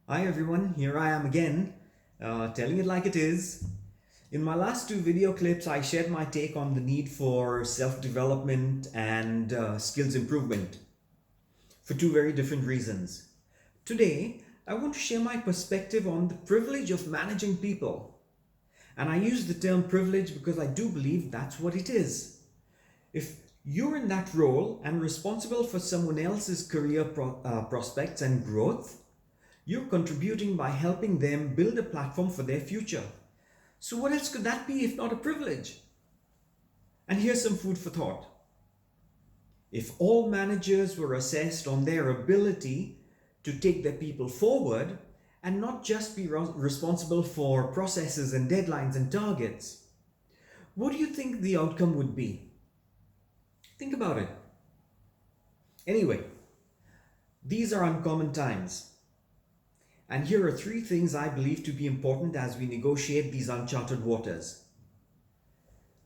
Hi everyone, here I am again, telling it like it is. In my last two video clips, I shared my take on the need for self-development and skills improvement for two very different reasons. Today, I want to share my perspective on the privilege of managing people. And I use the term privilege because I do believe that's what it is. If you're in that role and responsible for someone else's career prospects and growth, you're contributing by helping them build a platform for their future. So, what else could that be if not a privilege? And here's some food for thought. If all managers were assessed on their ability to take their people forward and not just be responsible for processes and deadlines and targets, what do you think the outcome would be? Think about it. Anyway, these are uncommon times. And here are three things I believe to be important as we negotiate these uncharted waters.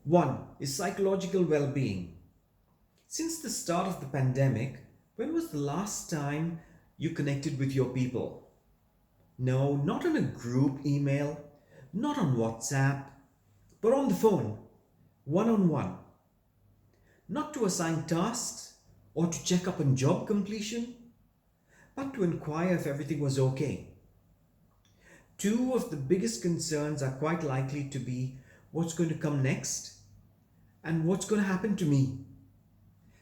One is psychological well-being. Since the start of the pandemic, when was the last time you connected with your people? No, not on a group email, not on WhatsApp, but on the phone, one-on-one. Not to assign tasks or to check up on job completion, but to inquire if everything was okay. Two of the biggest concerns are quite likely to be what's going to come next and what's going to happen to me.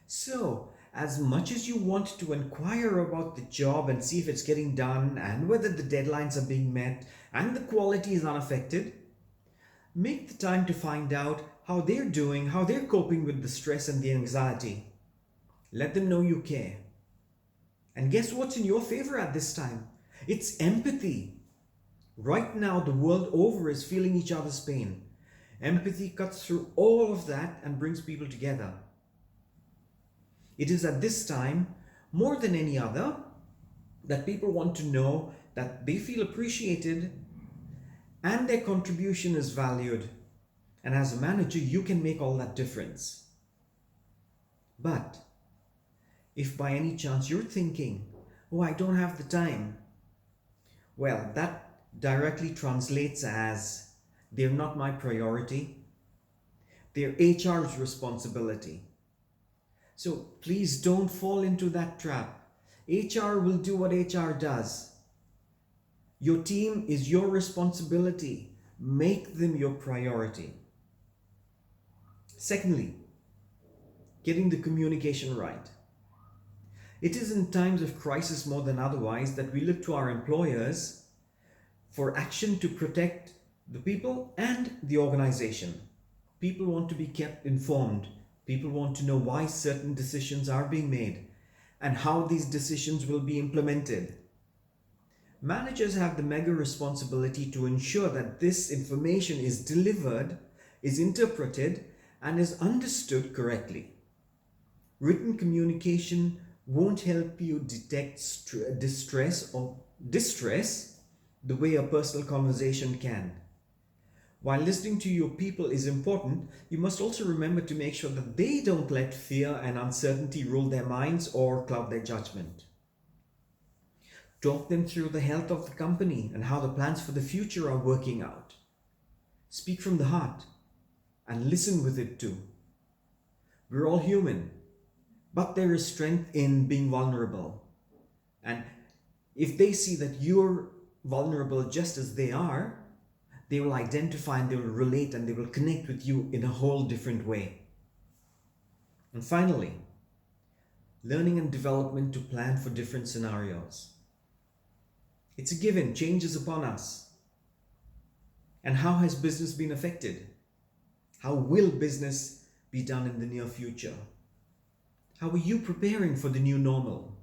So, as much as you want to inquire about the job and see if it's getting done and whether the deadlines are being met and the quality is unaffected, make the time to find out how they're doing, how they're coping with the stress and the anxiety. Let them know you care. And guess what's in your favor at this time? It's empathy. Right now, the world over is feeling each other's pain. Empathy cuts through all of that and brings people together. It is at this time, more than any other, that people want to know that they feel appreciated and their contribution is valued. And as a manager, you can make all that difference. But if by any chance you're thinking, oh, I don't have the time, well, that directly translates as they're not my priority. They're HR's responsibility. So please don't fall into that trap. HR will do what HR does. Your team is your responsibility. Make them your priority. Secondly, getting the communication right. It is in times of crisis more than otherwise that we look to our employers for action to protect the people and the organization. People want to be kept informed. People want to know why certain decisions are being made and how these decisions will be implemented. Managers have the mega responsibility to ensure that this information is delivered, is interpreted, and is understood correctly. Written communication won't help you detect distress the way a personal conversation can. While listening to your people is important, you must also remember to make sure that they don't let fear and uncertainty rule their minds or cloud their judgment. Talk them through the health of the company and how the plans for the future are working out. Speak from the heart and listen with it too. We're all human, but there is strength in being vulnerable. And if they see that you're vulnerable just as they are, they will identify and they will relate and they will connect with you in a whole different way. And finally, learning and development to plan for different scenarios. It's a given, change is upon us. And how has business been affected? How will business be done in the near future? How are you preparing for the new normal?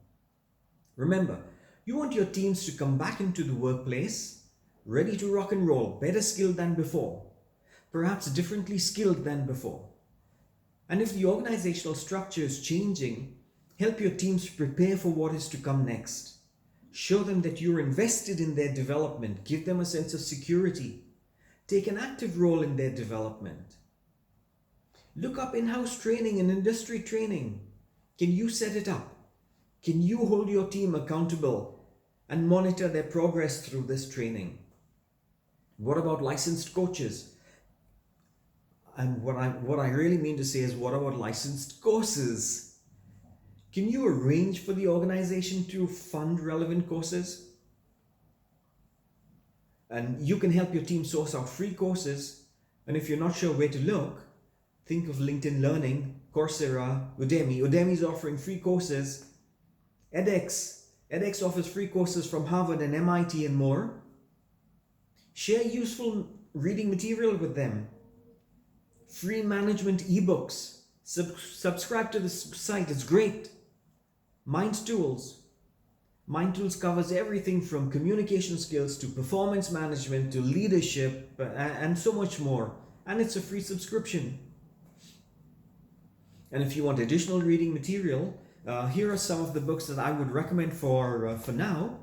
Remember, you want your teams to come back into the workplace ready to rock and roll, better skilled than before, perhaps differently skilled than before. And if the organizational structure is changing, help your teams prepare for what is to come next. Show them that you're invested in their development. Give them a sense of security. Take an active role in their development. Look up in-house training and industry training. Can you set it up? Can you hold your team accountable and monitor their progress through this training. What about licensed coaches? And what I really mean to say is, what about licensed courses? Can you arrange for the organization to fund relevant courses? And you can help your team source out free courses. And if you're not sure where to look, think of LinkedIn Learning, Coursera, Udemy. Udemy is offering free courses. edX offers free courses from Harvard and MIT and more. Share useful reading material with them. Free management ebooks. Subscribe to this site, it's great. Mind Tools. Mind Tools covers everything from communication skills to performance management to leadership and so much more. And it's a free subscription. And if you want additional reading material, here are some of the books that I would recommend for now.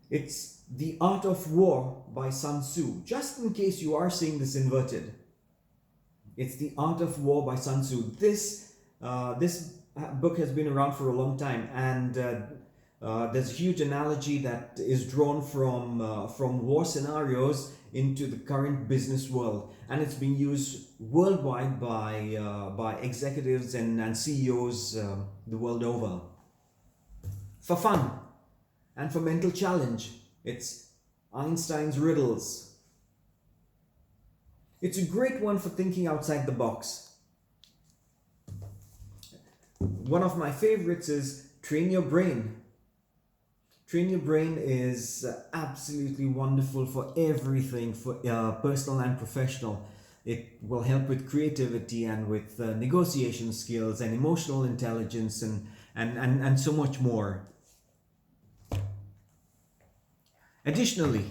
It's The Art of War by Sun Tzu, just in case you are seeing this inverted. It's The Art of War by Sun Tzu. This book has been around for a long time, and there's a huge analogy that is drawn from war scenarios into the current business world, and it's being used worldwide by executives and CEOs the world over. For fun and for mental challenge, it's Einstein's Riddles. It's a great one for thinking outside the box. One of my favorites is Train Your Brain. Train Your Brain is absolutely wonderful for everything, for personal and professional. It will help with creativity and with negotiation skills and emotional intelligence and so much more. Additionally,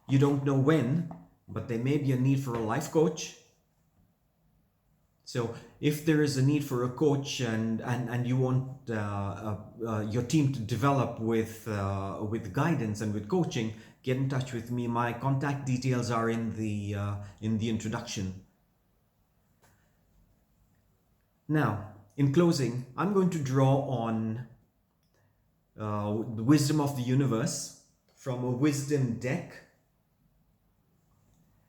you don't know when, but there may be a need for a life coach. So if there is a need for a coach and you want your team to develop with guidance and with coaching, get in touch with me. My contact details are in the introduction. Now, in closing, I'm going to draw on the wisdom of the universe from a wisdom deck,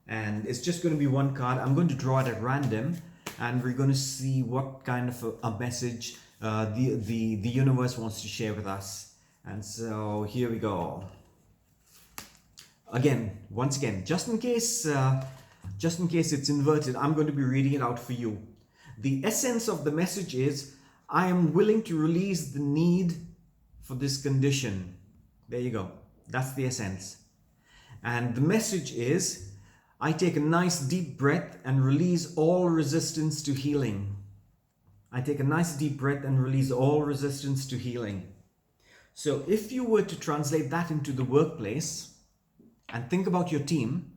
and it's just going to be one card. I'm going to draw it at random, and we're going to see what kind of a message the universe wants to share with us. And so here we go. Once again, just in case it's inverted, I'm going to be reading it out for you. The essence of the message is, I am willing to release the need for this condition. There you go. That's the essence. And the message is, I take a nice deep breath and release all resistance to healing. I take a nice deep breath and release all resistance to healing. So if you were to translate that into the workplace and think about your team,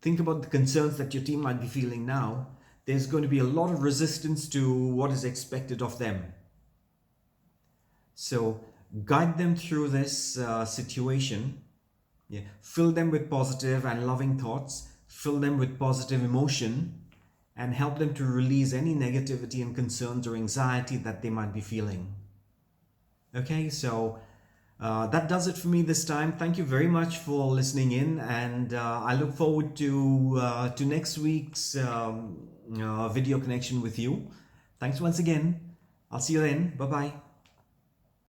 think about the concerns that your team might be feeling now, there's going to be a lot of resistance to what is expected of them. So guide them through this situation. Fill them with positive and loving thoughts. Fill them with positive emotion and help them to release any negativity and concerns or anxiety that they might be feeling. Okay, so that does it for me this time. Thank you very much for listening in, and I look forward to next week's video connection with you. Thanks once again. I'll see you then. Bye-bye.